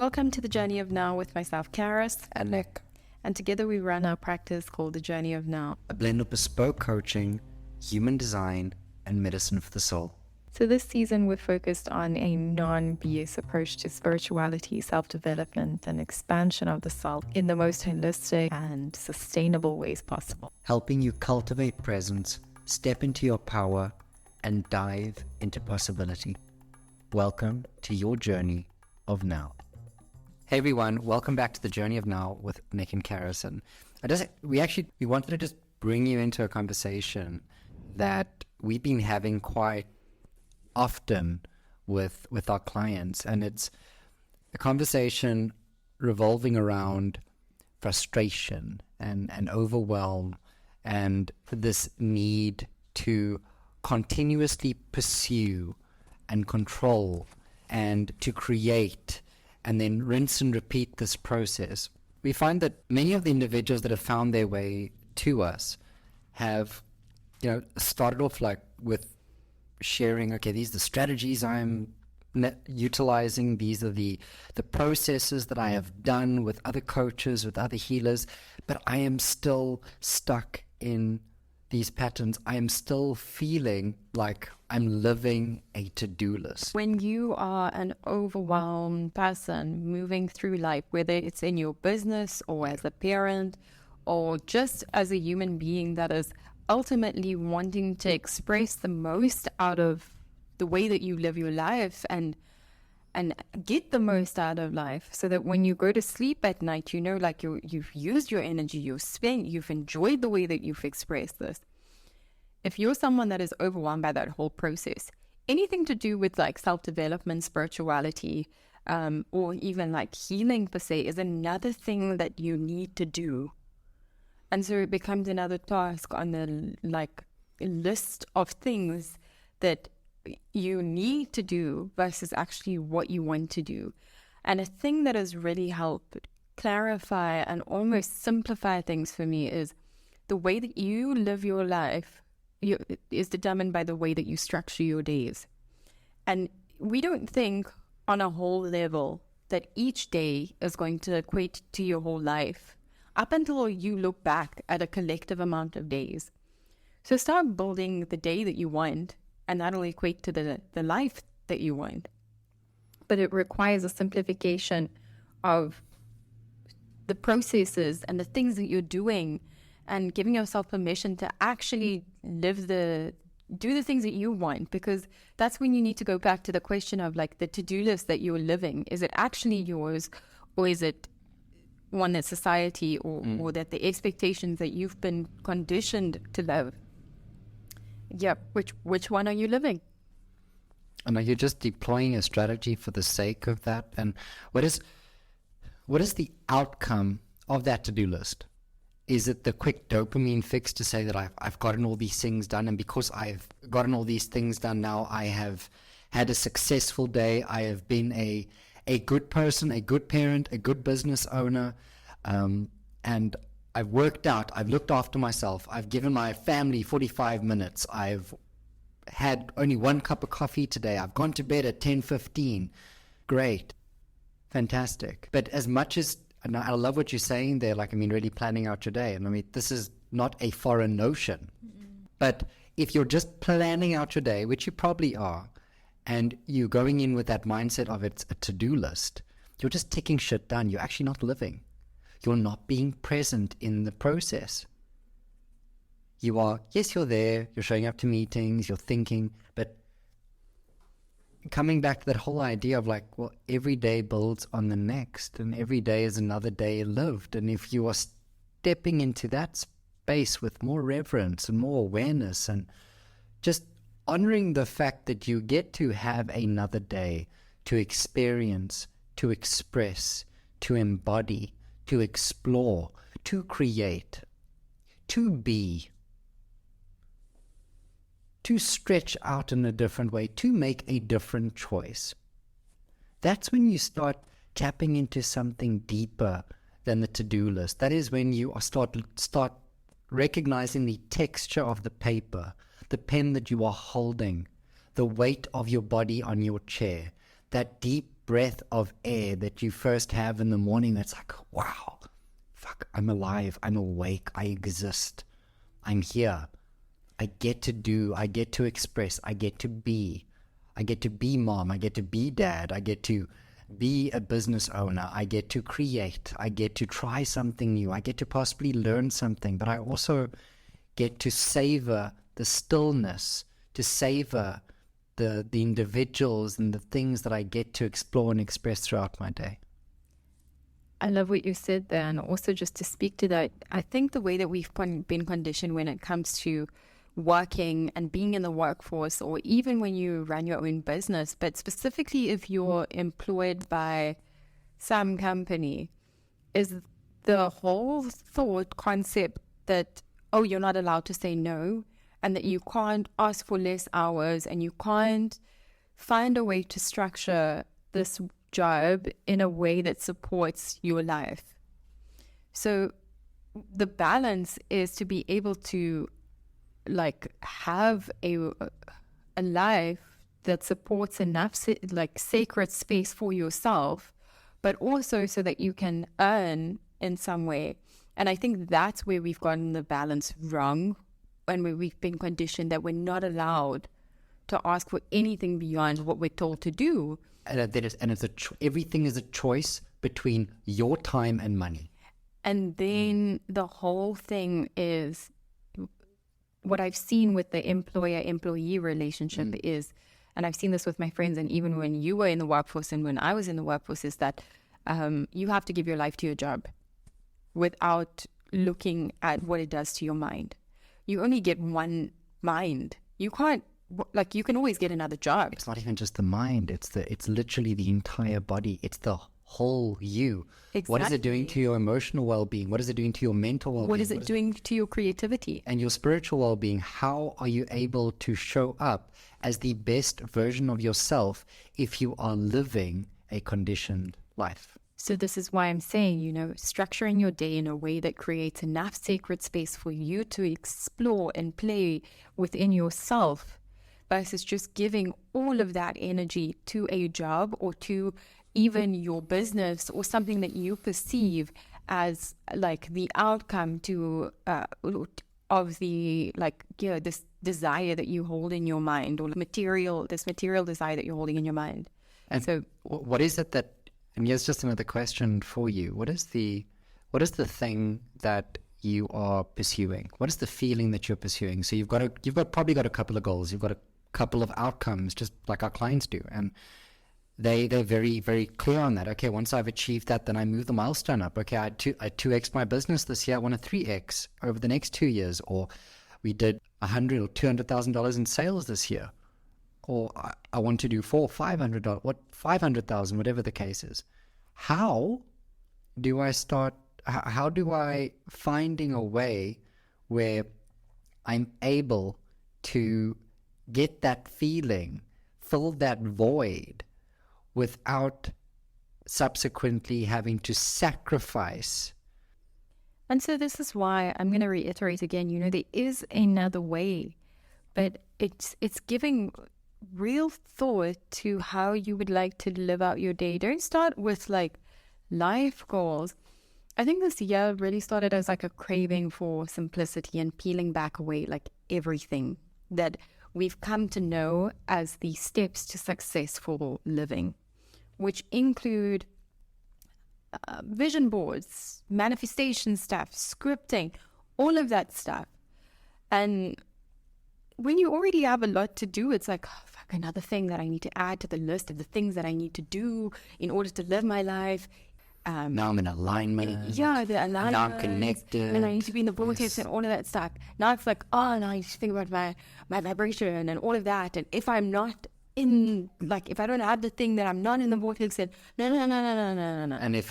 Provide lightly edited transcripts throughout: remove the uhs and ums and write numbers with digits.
Welcome to the Journey of Now with myself, Karis. And Nick, And together we run our practice called the Journey of Now. a blend of bespoke coaching, human design, and medicine for the soul. So this season we're focused on a non-BS approach to spirituality, self-development, and expansion of the self in the most holistic and sustainable ways possible. Helping you cultivate presence, step into your power, and dive into possibility. Welcome to your Journey of Now. Hey everyone, welcome back to the Journey of Now with Nick and Karis. And we wanted to just bring you into a conversation that we've been having quite often with our clients, and it's a conversation revolving around frustration and overwhelm and this need to continuously pursue and control and to create and then rinse and repeat this process. We find that many of the individuals that have found their way to us have, started off with sharing, okay, these are the strategies I'm utilizing, these are the processes that I have done with other coaches, with other healers, but I am still stuck in these patterns. I am still feeling like I'm living a to-do list. When you are an overwhelmed person moving through life, whether it's in your business or as a parent or just as a human being that is ultimately wanting to express the most out of the way that you live your life and get the most out of life, so that when you go to sleep at night, you've used your energy, you've enjoyed the way that you've expressed this. If you're someone that is overwhelmed by that whole process, anything to do with self-development, spirituality, or even healing per se, is another thing that you need to do. And so it becomes another task on the list of things that you need to do versus actually what you want to do. And a thing that has really helped clarify and almost simplify things for me is the way that you live your life is determined by the way that you structure your days. And we don't think on a whole level that each day is going to equate to your whole life up until you look back at a collective amount of days. So start building the day that you want, and that'll equate to the life that you want. But it requires a simplification of the processes and the things that you're doing, and giving yourself permission to actually do the things that you want, because that's when you need to go back to the question of the to-do list that you're living. Is it actually yours, or is it one that society or that the expectations that you've been conditioned to live? Yeah, which one are you living? And are you just deploying a strategy for the sake of that? And what is the outcome of that to-do list? Is it the quick dopamine fix to say that I've gotten all these things done, and because I've gotten all these things done, now I have had a successful day, I have been a good person, a good parent, a good business owner, and I've worked out, I've looked after myself, I've given my family 45 minutes, I've had only one cup of coffee today, I've gone to bed at 10:15. Great. Fantastic. But as much as, and I love what you're saying there, really planning out your day. And this is not a foreign notion. Mm-hmm. But if you're just planning out your day, which you probably are, and you're going in with that mindset of it's a to-do list, you're just ticking shit down. You're actually not living. You're not being present in the process. You are, yes, you're there, you're showing up to meetings, you're thinking, but coming back to that whole idea of every day builds on the next, and every day is another day lived. And if you are stepping into that space with more reverence and more awareness, and just honoring the fact that you get to have another day to experience, to express, to embody, to explore, to create, to be, to stretch out in a different way, to make a different choice. That's when you start tapping into something deeper than the to-do list. That is when you start recognizing the texture of the paper, the pen that you are holding, the weight of your body on your chair, that deep breath of air that you first have in the morning, that's like, wow, fuck, I'm alive, I'm awake, I exist, I'm here. I get to do, I get to express, I get to be mom, I get to be dad, I get to be a business owner, I get to create, I get to try something new, I get to possibly learn something, but I also get to savor the stillness, to savor the individuals and the things that I get to explore and express throughout my day. I love what you said there. And also just to speak to that, I think the way that we've been conditioned when it comes to working and being in the workforce, or even when you run your own business, but specifically if you're employed by some company, is the whole thought concept that, oh, you're not allowed to say no, and that you can't ask for less hours, and you can't find a way to structure this job in a way that supports your life. So the balance is to be able to have a life that supports enough sacred space for yourself, but also so that you can earn in some way. And I think that's where we've gotten the balance wrong, and where we've been conditioned that we're not allowed to ask for anything beyond what we're told to do. And everything is a choice between your time and money. And then the whole thing is, what I've seen with the employer-employee relationship is, and I've seen this with my friends, and even when you were in the workforce and when I was in the workforce, is that you have to give your life to your job without looking at what it does to your mind. You only get one mind. You can't, you can always get another job. It's not even just the mind. It's literally the entire body. It's the whole you. Exactly. What is it doing to your emotional well-being? What is it doing to your mental well-being? What is it doing to your creativity? And your spiritual well-being? How are you able to show up as the best version of yourself if you are living a conditioned life? So this is why I'm saying, structuring your day in a way that creates enough sacred space for you to explore and play within yourself, versus just giving all of that energy to a job or to even your business or something that you perceive as the outcome to of the this desire that you hold in your mind, or this material desire that you're holding in your mind. And so what is it that, and here's just another question for you, what is the thing that you are pursuing? What is the feeling that you're pursuing? So you've probably got a couple of goals, you've got a couple of outcomes, just like our clients do, and they're very, very clear on that. Okay, once I've achieved that, then I move the milestone up. Okay, I 2x my business this year, I want to 3x over the next 2 years, or we did $100,000 or $200,000 in sales this year, or I want to do $500,000, whatever the case is. How do I start? How do I finding a way where I'm able to get that feeling, fill that void, without subsequently having to sacrifice? And so this is why I'm going to reiterate again, there is another way, but it's giving real thought to how you would like to live out your day. Don't start with life goals. I think this year really started as a craving for simplicity and peeling back away everything that we've come to know as the steps to successful living, which include vision boards, manifestation stuff, scripting, all of that stuff. And when you already have a lot to do, it's another thing that I need to add to the list of the things that I need to do in order to live my life. Now I'm in alignment. Yeah, the alignment. Now I'm connected. And I need to be in the vortex and all of that stuff. Now it's now I need to think about my vibration and all of that. And if I'm not in, if I don't have the thing, that I'm not in the vortex, then no.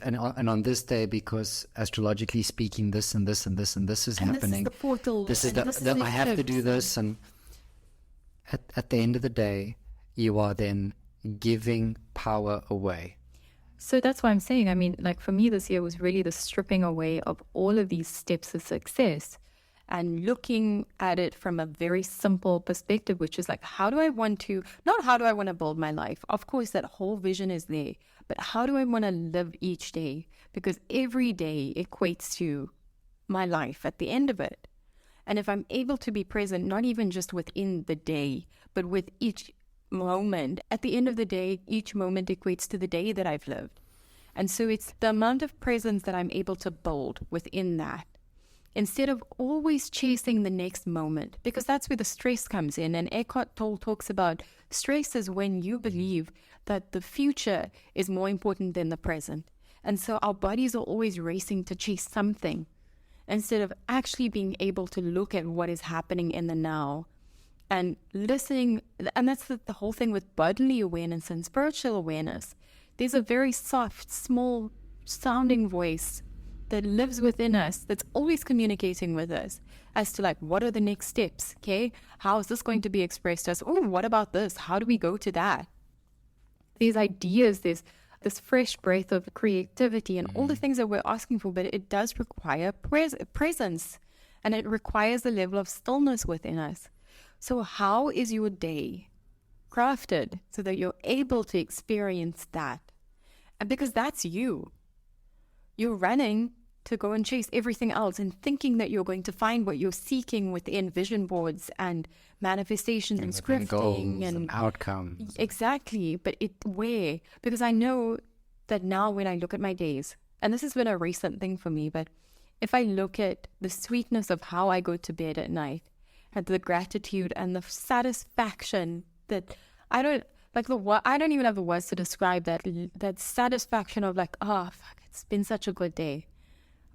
And on this day, because astrologically speaking, this and this and this and this is happening. This is the portal. This is I have to do this. And at the end of the day, you are then giving power away. So that's why I'm saying, for me, this year was really the stripping away of all of these steps of success and looking at it from a very simple perspective, which is not how do I want to build my life? Of course, that whole vision is there, but how do I want to live each day? Because every day equates to my life at the end of it. And if I'm able to be present, not even just within the day, but with each moment, at the end of the day, each moment equates to the day that I've lived. And so it's the amount of presence that I'm able to build within that, instead of always chasing the next moment, because that's where the stress comes in. And Eckhart Tolle talks about stress is when you believe that the future is more important than the present. And so our bodies are always racing to chase something, instead of actually being able to look at what is happening in the now and listening. And that's the whole thing with bodily awareness and spiritual awareness. There's a very soft, small sounding voice that lives within us, that's always communicating with us as to like, what are the next steps? Okay, how is this going to be expressed as, oh, what about this? How do we go to that? These ideas, there's this fresh breath of creativity and all the things that we're asking for, but it does require presence, and it requires a level of stillness within us. So how is your day crafted so that you're able to experience that? And because that's you're running to go and chase everything else and thinking that you're going to find what you're seeking within vision boards and manifestations and scripting goals and outcomes. Exactly. But where? Because I know that now when I look at my days, and this has been a recent thing for me, but if I look at the sweetness of how I go to bed at night, and the gratitude and the satisfaction that I don't even have the words to describe that satisfaction of like, oh, fuck, it's been such a good day.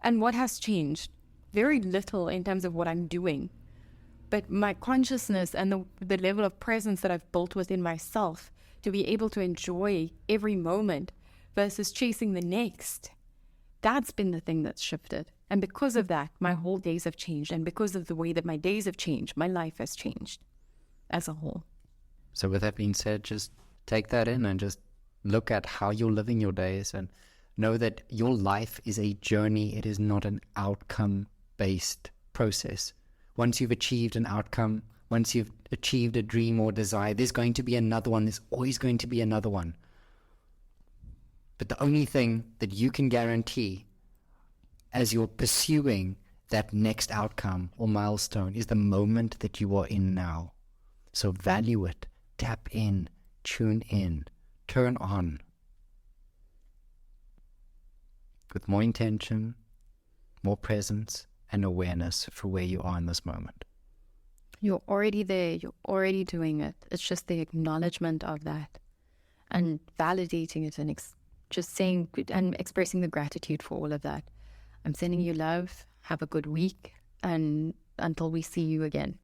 And what has changed? Very little in terms of what I'm doing. But my consciousness and the level of presence that I've built within myself to be able to enjoy every moment versus chasing the next, that's been the thing that's shifted. And because of that, my whole days have changed. And because of the way that my days have changed, my life has changed as a whole. So with that being said, just take that in and just look at how you're living your days and know that your life is a journey. It is not an outcome-based process. Once you've achieved an outcome, once you've achieved a dream or desire, there's going to be another one. There's always going to be another one. But the only thing that you can guarantee as you're pursuing that next outcome or milestone is the moment that you are in now. So value it, tap in, tune in, turn on with more intention, more presence, and awareness for where you are in this moment. You're already there. You're already doing it. It's just the acknowledgement of that and validating it and just saying and expressing the gratitude for all of that. I'm sending you love. Have a good week. And until we see you again.